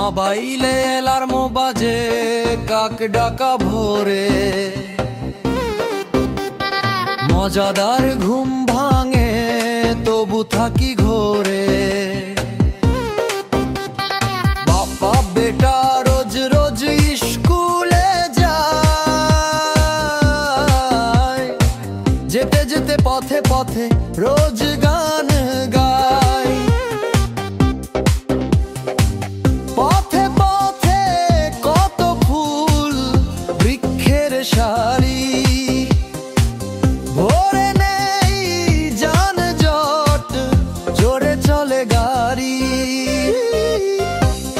মোবাইলে অ্যালার্ম বাজে কাক ডাকা ভোরে, মজাদার ঘুম ভাঙে তবু থাকি ঘোরে। বাবা বেটা রোজ রোজ স্কুলে যায়, যেতে যেতে পথে পথে রোজ গান গায়। পথে পথে কত ফুল বৃক্ষের সারি, ভোরে নেই যানজট জোরে চলে গাড়ি।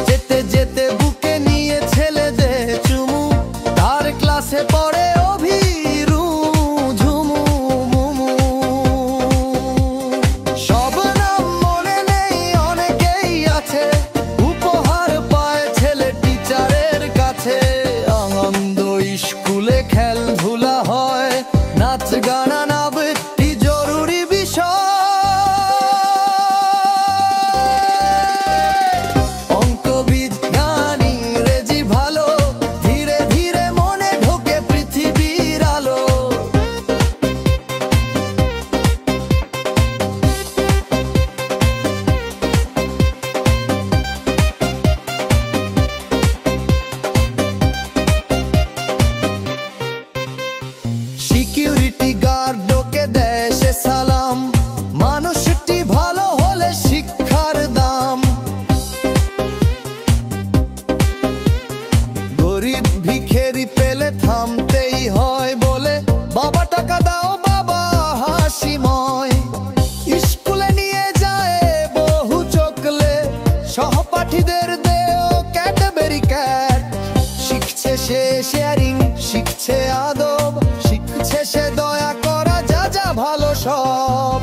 যেতে যেতে বুকে নিয়ে ছেলেদের চুমু, তার ক্লাসে পড়ে অভিরু ঝুমু মুমু। সব নাম মনে নেই অনেকেই আছে, উপহার পায় ছেলে টিচারের কাছে। আনন্দ স্কুলে খেলধুলা হয়, নাচ গান আবৃত্তি জরুরি বিষয়। অঙ্ক বিজ্ঞান ইংরেজি ভালো, ধীরে ধীরে মনে ঢোকে পৃথিবীর আলো। সিকিউরিটি গার্ডকে দেয় সে সালাম, মানুষটি ভালো হলে শিক্ষার দাম। গরিব ভিখেরি পেলে থামতেই হয় বলে, বাবা টাকা দাও বাবা হাসিময়। স্কুলে নিয়ে যায় বহু চকলেট, সহপাঠীদের দেও ক্যাডবেরি ক্যাট। শিখছে সে শেয়ারিং, শিখছে আদব, শিখছে সে দয়া করা, যা যা ভালো সব।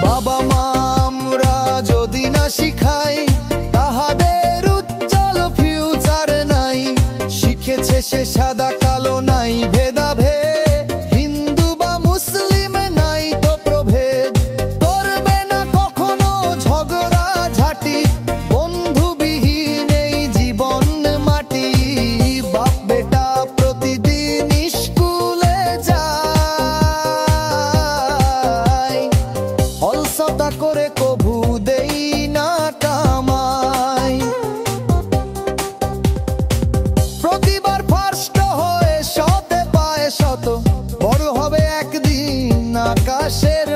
বাবা মা আমরা যদি না শিখাই, তাহাদের উজ্জ্বল ফিউচার নাই। শিখেছে সে সাদা কালো নাই ভেদাভেদ, হিন্দু বা মুসলিম নাই তো প্রভেদ। করবে না কখনো ঝগড়া ঝাঁটি, বন্ধুবিহীন এই জীবন মাটি। বাপ বেটা প্রতিদিন স্কুলে যায়, অলসতা করে কভু দেই না কামাই। প্রতিবার ফার্স্ট হয়ে শতে পায় শত, বড় হবে একদিন আকাশের